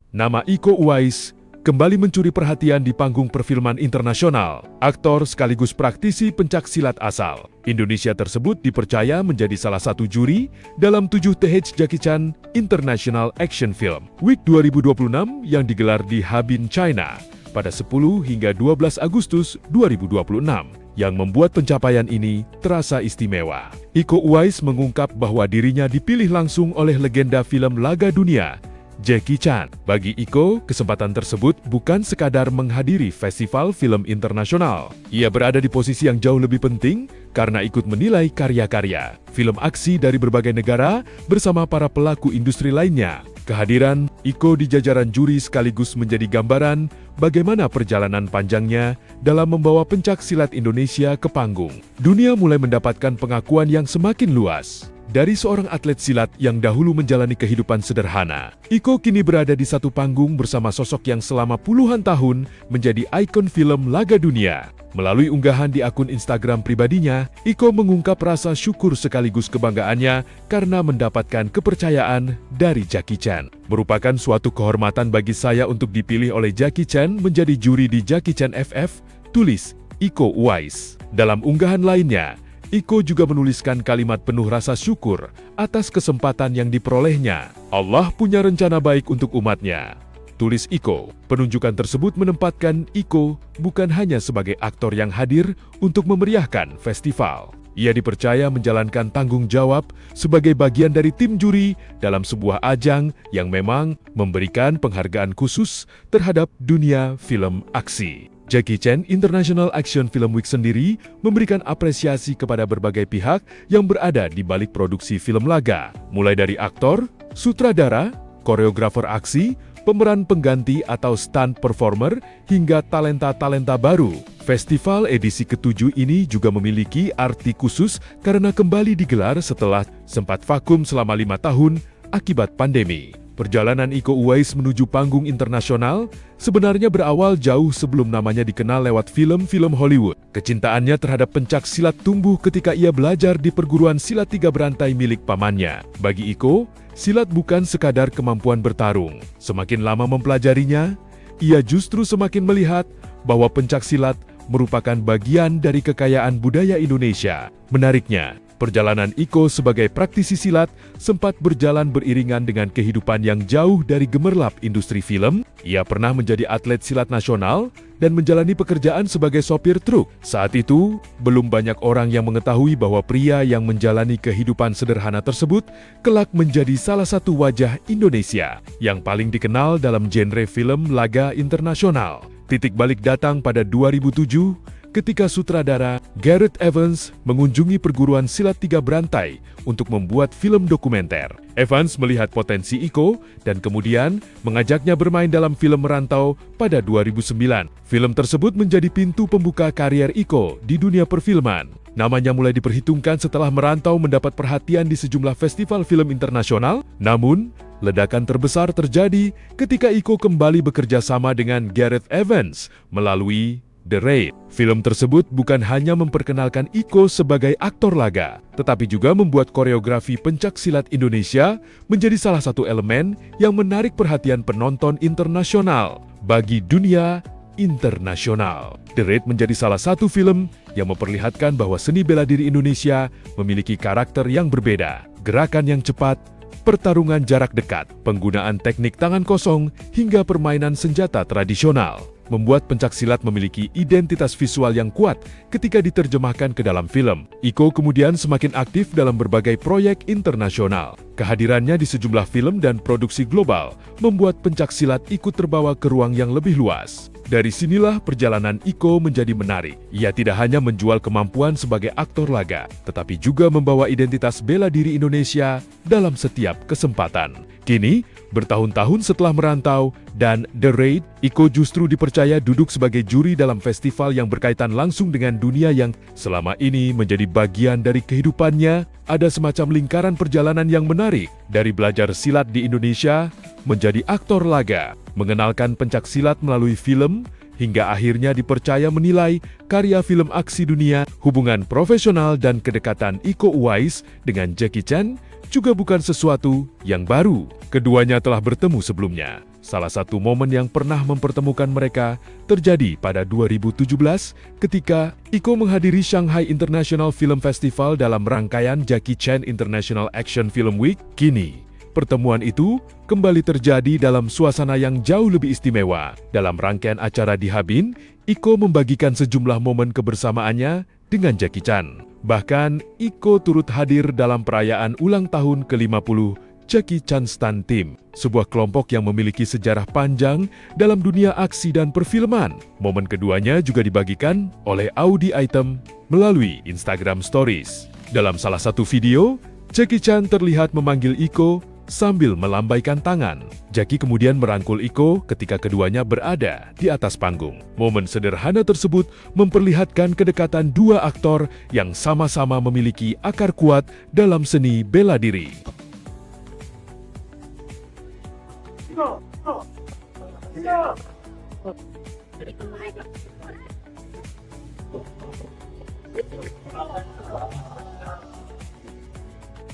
Nama Iko Uwais kembali mencuri perhatian di panggung perfilman internasional. Aktor sekaligus praktisi pencaksilat asal Indonesia tersebut dipercaya menjadi salah satu juri dalam 7th Jackie Chan International Action Film Week 2026 yang digelar di Harbin, China pada 10 hingga 12 Agustus 2026. Yang membuat pencapaian ini terasa istimewa. Iko Uwais mengungkap bahwa dirinya dipilih langsung oleh legenda film laga dunia, Jackie Chan. Bagi Iko, kesempatan tersebut bukan sekadar menghadiri festival film internasional. Ia berada di posisi yang jauh lebih penting karena ikut menilai karya-karya film aksi dari berbagai negara bersama para pelaku industri lainnya. Kehadiran Iko di jajaran juri sekaligus menjadi gambaran bagaimana perjalanan panjangnya dalam membawa pencaksilat Indonesia ke panggung. Dunia mulai mendapatkan pengakuan yang semakin luas. Dari seorang atlet silat yang dahulu menjalani kehidupan sederhana, Iko kini berada di satu panggung bersama sosok yang selama puluhan tahun menjadi ikon film laga dunia. Melalui unggahan di akun Instagram pribadinya, Iko mengungkap rasa syukur sekaligus kebanggaannya karena mendapatkan kepercayaan dari Jackie Chan. Merupakan suatu kehormatan bagi saya untuk dipilih oleh Jackie Chan menjadi juri di Jackie Chan FF, tulis Iko Uwais. Dalam unggahan lainnya, Iko juga menuliskan kalimat penuh rasa syukur atas kesempatan yang diperolehnya. Allah punya rencana baik untuk umatnya, tulis Iko. Penunjukan tersebut menempatkan Iko bukan hanya sebagai aktor yang hadir untuk memeriahkan festival. Ia dipercaya menjalankan tanggung jawab sebagai bagian dari tim juri dalam sebuah ajang yang memang memberikan penghargaan khusus terhadap dunia film aksi. Jackie Chan International Action Film Week sendiri memberikan apresiasi kepada berbagai pihak yang berada di balik produksi film laga, mulai dari aktor, sutradara, koreografer aksi, pemeran pengganti atau stunt performer, hingga talenta-talenta baru. Festival edisi ke-7 ini juga memiliki arti khusus karena kembali digelar setelah sempat vakum selama 5 tahun akibat pandemi. Perjalanan Iko Uwais menuju panggung internasional sebenarnya berawal jauh sebelum namanya dikenal lewat film-film Hollywood. Kecintaannya terhadap pencaksilat tumbuh ketika ia belajar di perguruan silat 3 berantai milik pamannya. Bagi Iko, silat bukan sekadar kemampuan bertarung. Semakin lama mempelajarinya, ia justru semakin melihat bahwa pencaksilat merupakan bagian dari kekayaan budaya Indonesia. Menariknya, perjalanan Iko sebagai praktisi silat sempat berjalan beriringan dengan kehidupan yang jauh dari gemerlap industri film. Ia pernah menjadi atlet silat nasional dan menjalani pekerjaan sebagai sopir truk. Saat itu, belum banyak orang yang mengetahui bahwa pria yang menjalani kehidupan sederhana tersebut kelak menjadi salah satu wajah Indonesia yang paling dikenal dalam genre film laga internasional. Titik balik datang pada 2007 ketika sutradara Gareth Evans mengunjungi perguruan silat 3 berantai untuk membuat film dokumenter. Evans melihat potensi Iko dan kemudian mengajaknya bermain dalam film Merantau pada 2009. Film tersebut menjadi pintu pembuka karier Iko di dunia perfilman. Namanya mulai diperhitungkan setelah Merantau mendapat perhatian di sejumlah festival film internasional. Namun, ledakan terbesar terjadi ketika Iko kembali bekerja sama dengan Gareth Evans melalui The Raid. Film tersebut bukan hanya memperkenalkan Iko sebagai aktor laga, tetapi juga membuat koreografi pencaksilat Indonesia menjadi salah satu elemen yang menarik perhatian penonton internasional bagi dunia internasional. The Raid menjadi salah satu film yang memperlihatkan bahwa seni bela diri Indonesia memiliki karakter yang berbeda, gerakan yang cepat, pertarungan jarak dekat, penggunaan teknik tangan kosong, hingga permainan senjata tradisional, membuat pencaksilat memiliki identitas visual yang kuat ketika diterjemahkan ke dalam film. Iko kemudian semakin aktif dalam berbagai proyek internasional. Kehadirannya di sejumlah film dan produksi global membuat pencaksilat ikut terbawa ke ruang yang lebih luas. Dari sinilah perjalanan Iko menjadi menarik. Ia tidak hanya menjual kemampuan sebagai aktor laga, tetapi juga membawa identitas bela diri Indonesia dalam setiap kesempatan. Kini, bertahun-tahun setelah Merantau dan The Raid, Iko justru dipercaya duduk sebagai juri dalam festival yang berkaitan langsung dengan dunia yang selama ini menjadi bagian dari kehidupannya. Ada semacam lingkaran perjalanan yang menarik, dari belajar silat di Indonesia, menjadi aktor laga, mengenalkan pencaksilat melalui film, hingga akhirnya dipercaya menilai karya film aksi dunia. Hubungan profesional dan kedekatan Iko Uwais dengan Jackie Chan juga bukan sesuatu yang baru. Keduanya telah bertemu sebelumnya. Salah satu momen yang pernah mempertemukan mereka terjadi pada 2017 ketika Iko menghadiri Shanghai International Film Festival dalam rangkaian Jackie Chan International Action Film Week. Kini, pertemuan itu kembali terjadi dalam suasana yang jauh lebih istimewa. Dalam rangkaian acara di Harbin, Iko membagikan sejumlah momen kebersamaannya dengan Jackie Chan. Bahkan, Iko turut hadir dalam perayaan ulang tahun ke-50 Jackie Chan Stunt Team, sebuah kelompok yang memiliki sejarah panjang dalam dunia aksi dan perfilman. Momen keduanya juga dibagikan oleh Audi Item melalui Instagram Stories. Dalam salah satu video, Jackie Chan terlihat memanggil Iko sambil melambaikan tangan. Jackie kemudian merangkul Iko ketika keduanya berada di atas panggung. Momen sederhana tersebut memperlihatkan kedekatan dua aktor yang sama-sama memiliki akar kuat dalam seni bela diri.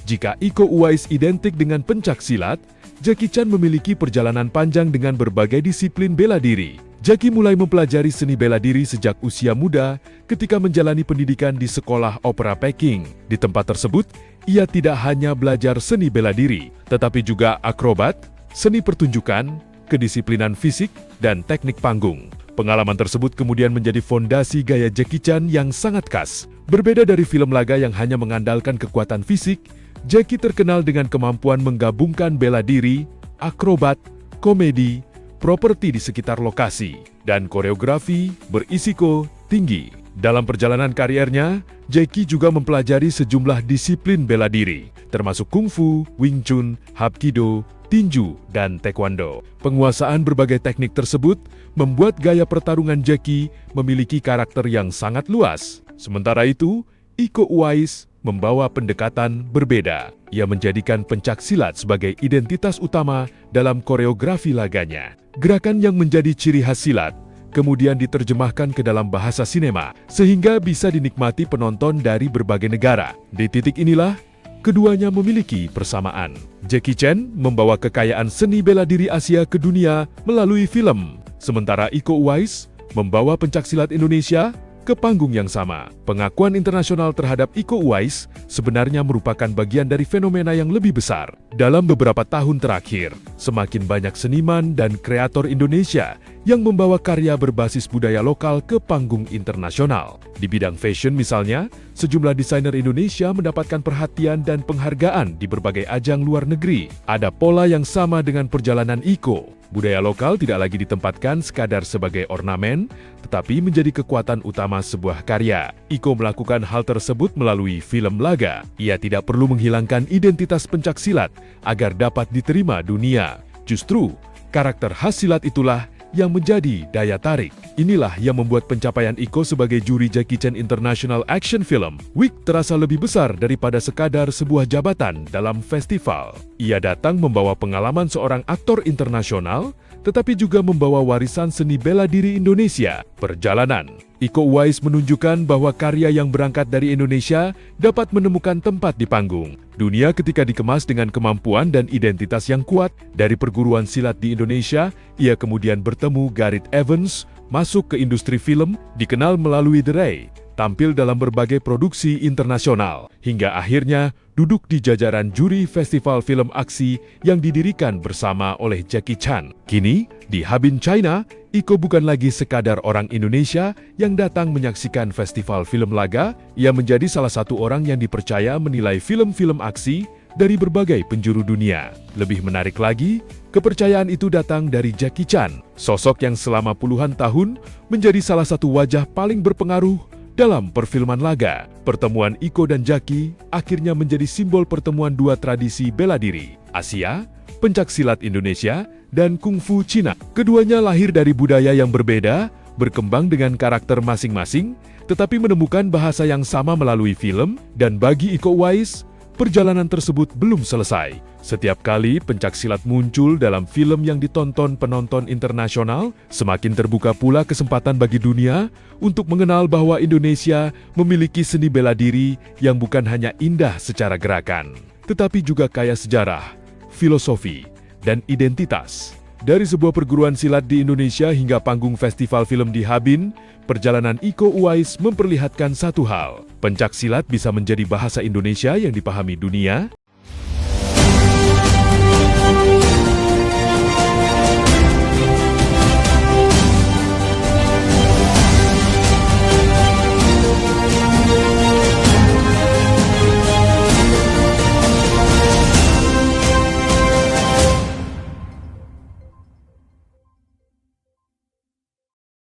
Jika Iko Uwais identik dengan pencak silat, Jackie Chan memiliki perjalanan panjang dengan berbagai disiplin bela diri. Jackie mulai mempelajari seni bela diri sejak usia muda ketika menjalani pendidikan di sekolah opera Peking. Di tempat tersebut, ia tidak hanya belajar seni bela diri, tetapi juga akrobat, seni pertunjukan, kedisiplinan fisik, dan teknik panggung. Pengalaman tersebut kemudian menjadi fondasi gaya Jackie Chan yang sangat khas. Berbeda dari film laga yang hanya mengandalkan kekuatan fisik, Jackie terkenal dengan kemampuan menggabungkan bela diri, akrobat, komedi, properti di sekitar lokasi, dan koreografi berisiko tinggi. Dalam perjalanan kariernya, Jackie juga mempelajari sejumlah disiplin bela diri, termasuk kungfu, wing chun, hapkido, tinju, dan taekwondo. Penguasaan berbagai teknik tersebut membuat gaya pertarungan Jackie memiliki karakter yang sangat luas. Sementara itu, Iko Uwais membawa pendekatan berbeda. Ia menjadikan pencak silat sebagai identitas utama dalam koreografi laganya. Gerakan yang menjadi ciri khas silat kemudian diterjemahkan ke dalam bahasa sinema, sehingga bisa dinikmati penonton dari berbagai negara. Di titik inilah, keduanya memiliki persamaan. Jackie Chan membawa kekayaan seni bela diri Asia ke dunia melalui film, sementara Iko Uwais membawa pencaksilat Indonesia ke panggung yang sama. Pengakuan internasional terhadap Iko Uwais sebenarnya merupakan bagian dari fenomena yang lebih besar. Dalam beberapa tahun terakhir, semakin banyak seniman dan kreator Indonesia yang membawa karya berbasis budaya lokal ke panggung internasional. Di bidang fashion misalnya, sejumlah desainer Indonesia mendapatkan perhatian dan penghargaan di berbagai ajang luar negeri. Ada pola yang sama dengan perjalanan Iko. Budaya lokal tidak lagi ditempatkan sekadar sebagai ornamen, tetapi menjadi kekuatan utama sebuah karya. Iko melakukan hal tersebut melalui film laga. Ia tidak perlu menghilangkan identitas pencak silat agar dapat diterima dunia. Justru, karakter khas silat itulah yang menjadi daya tarik. Inilah yang membuat pencapaian Iko sebagai juri Jackie Chan International Action Film Week terasa lebih besar daripada sekadar sebuah jabatan dalam festival. Ia datang membawa pengalaman seorang aktor internasional, tetapi juga membawa warisan seni bela diri Indonesia. Perjalanan Iko Uwais menunjukkan bahwa karya yang berangkat dari Indonesia dapat menemukan tempat di panggung dunia ketika dikemas dengan kemampuan dan identitas yang kuat. Dari perguruan silat di Indonesia, ia kemudian bertemu Gareth Evans, masuk ke industri film, dikenal melalui The Ray, tampil dalam berbagai produksi internasional, hingga akhirnya duduk di jajaran juri festival film aksi yang didirikan bersama oleh Jackie Chan. Kini, di Harbin, China, Iko bukan lagi sekadar orang Indonesia yang datang menyaksikan festival film laga, ia menjadi salah satu orang yang dipercaya menilai film-film aksi dari berbagai penjuru dunia. Lebih menarik lagi, kepercayaan itu datang dari Jackie Chan, sosok yang selama puluhan tahun menjadi salah satu wajah paling berpengaruh dalam perfilman laga. Pertemuan Iko dan Jackie akhirnya menjadi simbol pertemuan dua tradisi bela diri, Asia, pencaksilat Indonesia, dan kungfu Cina. Keduanya lahir dari budaya yang berbeda, berkembang dengan karakter masing-masing, tetapi menemukan bahasa yang sama melalui film, dan bagi Iko Uwais, perjalanan tersebut belum selesai. Setiap kali pencaksilat muncul dalam film yang ditonton penonton internasional, semakin terbuka pula kesempatan bagi dunia untuk mengenal bahwa Indonesia memiliki seni bela diri yang bukan hanya indah secara gerakan, tetapi juga kaya sejarah, filosofi, dan identitas. Dari sebuah perguruan silat di Indonesia hingga panggung festival film di Harbin, perjalanan Iko Uwais memperlihatkan satu hal. Pencak silat bisa menjadi bahasa Indonesia yang dipahami dunia,